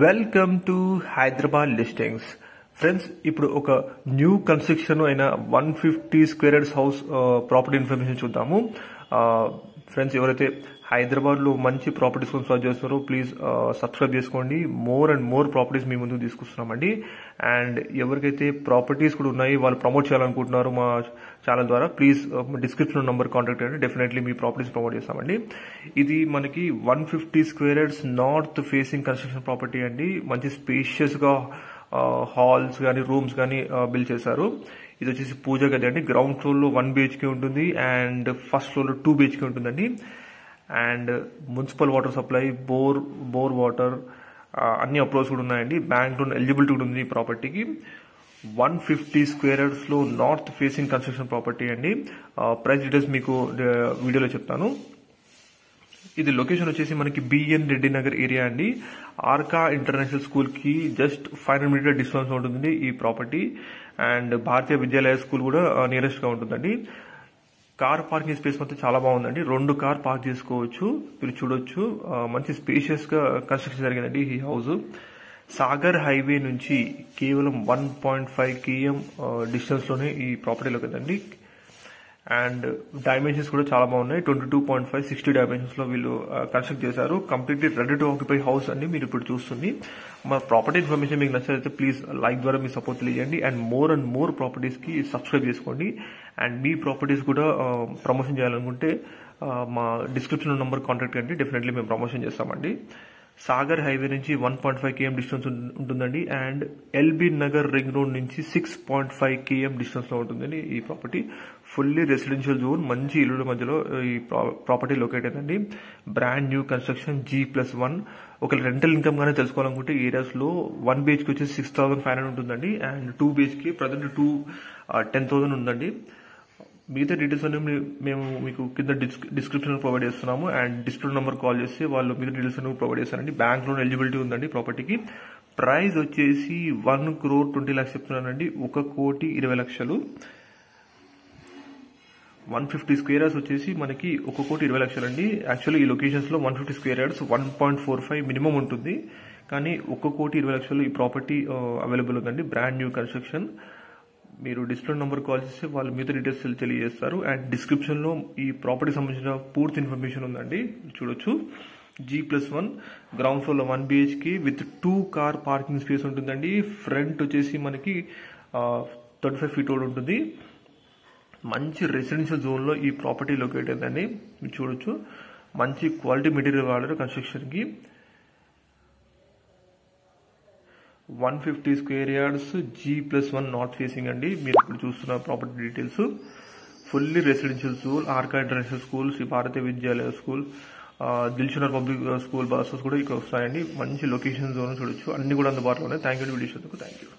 Welcome to Hyderabad listings. Friends, ఇప్పుడు ఒక new construction అయిన 150 square yards house property information చూద్దాము. ఫ్రెండ్స్, ఎవరైతే హైదరాబాద్ లో మంచి ప్రాపర్టీస్ కోసం సర్చ్ చేస్తారో ప్లీజ్ సబ్స్క్రైబ్ చేసుకోండి. మోర్ అండ్ మోర్ ప్రాపర్టీస్ మీ ముందుకు తీసుకొస్తున్నామండి. అండ్ ఎవరికైతే ప్రాపర్టీస్ కూడా ఉన్నాయి, వాళ్ళు ప్రమోట్ చేయాలనుకుంటున్నారు మా ఛానల్ ద్వారా, ప్లీజ్ డిస్క్రిప్షన్ నంబర్ కాంటాక్ట్ చేయండి. డెఫినెట్లీ మీ ప్రాపర్టీస్ ప్రమోట్ చేస్తామండి. ఇది మనకి 150 square yards north facing construction property అండి. మంచి స్పేషియస్ గా హాల్స్ కానీ రూమ్స్ కానీ బిల్డ్ చేశారు. ఇది వచ్చేసి పూజ గది అండి. గ్రౌండ్ ఫ్లోర్ లో 1 BHK ఉంటుంది అండ్ ఫస్ట్ ఫ్లోర్ లో 2 BHK ఉంటుందండి. And municipal water supply, bore water అన్ని అప్రోచ్ కూడా ఉన్నాయండి. బ్యాంక్ లోన్ ఎలిజిబిలిటీ కూడా ఉంది ఈ ప్రాపర్టీకి. 150 స్క్వేర్ యార్డ్స్ లో నార్త్ ఫేసింగ్ కన్స్ట్రక్షన్ ప్రాపర్టీ అండి. ప్రైస్ డీటెయిల్స్ మీకు వీడియోలో చెప్తాను. ఇది లొకేషన్ వచ్చేసి మనకి బిఎన్ రెడ్డి నగర్ ఏరియా అండి. ఆర్కా ఇంటర్నేషనల్ స్కూల్ కి జస్ట్ 500 మీటర్ డిస్టెన్స్ ఉంటుంది ఈ property. And Bharatiya Vidyalaya school కూడా నియరెస్ట్ గా ఉంటుందండి. కార్ పార్కింగ్ స్పేస్ మొత్తం చాలా బాగుందండి. 2 కార్ పార్క్ చేసుకోవచ్చు. మీరు చూడొచ్చు, మంచి స్పేషియస్ గా కన్స్ట్రక్షన్ జరిగిందండి ఈ హౌస్. సాగర్ హైవే నుంచి కేవలం 1.5 km డిస్టెన్స్ లోనే ఈ ప్రాపర్టీలో కదండి. అండ్ డైమెన్షన్స్ కూడా చాలా బాగున్నాయి. 22.5 60 డైమెన్షన్స్ లో వీళ్ళు కన్స్ట్రక్ట్ చేశారు. Completely ready to occupy house అండి మీరు ఇప్పుడు చూస్తుంది. మా ప్రాపర్టీ ఇన్ఫర్మేషన్ మీకు నచ్చితే ప్లీజ్ లైక్ ద్వారా మీ సపోర్ట్ తెలియజేయండి. అండ్ మోర్ ప్రాపర్టీస్ కి సబ్స్క్రైబ్ చేసుకోండి. అండ్ మీ ప్రాపర్టీస్ కూడా ప్రమోషన్ చేయాలనుకుంటే మా డిస్క్రిప్షన్ నంబర్ కాంటాక్ట్ చేయండి. డెఫినెట్లీ మేము ప్రమోషన్ చేస్తామండి. సాగర్ హైవే నుంచి 1.5 km డిస్టెన్స్ ఉంటుందండి. And LB Nagar ring road నుంచి 6.5 km డిస్టెన్స్ లో ఉంటుందండి ఈ ప్రాపర్టీ. ఫుల్లీ రెసిడెన్షియల్ జోన్, మంచి ఇల్లుల మధ్యలో ఈ ప్రాపర్టీ లొకేట్ అయిందండి. Brand new construction G+1. ఒకవేళ రెంటల్ ఇన్కమ్ గానే తెలుసుకోవాలనుకుంటే ఏరియాస్ లో 1 BHK వచ్చేసి 6,500 ఉంటుందండి. అండ్ 2 BHK ప్రజెంట్ 10,000 ఉందండి. మిగతా డీటెయిల్స్ అన్ని మేము మీకు కింద డిస్క్రిప్షన్ ప్రొవైడ్ చేస్తున్నాము. అండ్ డిస్ప్లే నెంబర్ కాల్ చేస్తే వాళ్ళు మిగతా డీటెయిల్స్ అన్ని ప్రొవైడ్ చేస్తారండి. బ్యాంక్ లోన్ ఎలిజిబిలిటీ ఉందండి ప్రాపర్టీకి. ప్రైస్ వచ్చేసి 1,20,00,000 చెప్తున్నానండి. 1,20,00,000. 150 స్క్వేర్ యార్డ్స్ వచ్చేసి మనకి 1,20,00,000 అండి. యాక్చువల్లీ ఈ లొకేషన్స్ లో 150 స్క్వేర్ యార్డ్స్ 1.45 మినిమం ఉంటుంది. కానీ 1,20,00,000 ఈ ప్రాపర్టీ అవైలబుల్ ఉందండి. Brand new construction. మీరు డిస్ప్లే నంబర్ కాల్ చేస్తే వాళ్ళు మిగతా డీటెయిల్స్ తెలియజేస్తారు. అండ్ డిస్క్రిప్షన్ లో ఈ ప్రాపర్టీ సంబంధించిన పూర్తి ఇన్ఫర్మేషన్ ఉందండి. చూడొచ్చు. G+1 గ్రౌండ్ ఫ్లోర్ లో 1 BHK with 2 car parking space ఉంటుందండి. ఫ్రంట్ వచ్చేసి మనకి 35 feet రోడ్ ఉంటుంది. మంచి రెసిడెన్షియల్ జోన్ లో ఈ ప్రాపర్టీ లొకేట్ అయిందండి. మీరు చూడొచ్చు, మంచి క్వాలిటీ మెటీరియల్ వాడారు కన్స్ట్రక్షన్ కి. 150 square yards G+1 north facing అండి. మీరు ఇప్పుడు చూస్తున్న property details. Fully residential school, Arka international school, Shri Bharatiya Vidyalaya school, Dilsukhnagar public school buses కూడా ఇక్కడ వస్తాయండి. మంచి లొకేషన్ జోన్ చూడొచ్చు. అన్ని కూడా అందుబాటులో ఉన్నాయి. Thank you video. Thank you.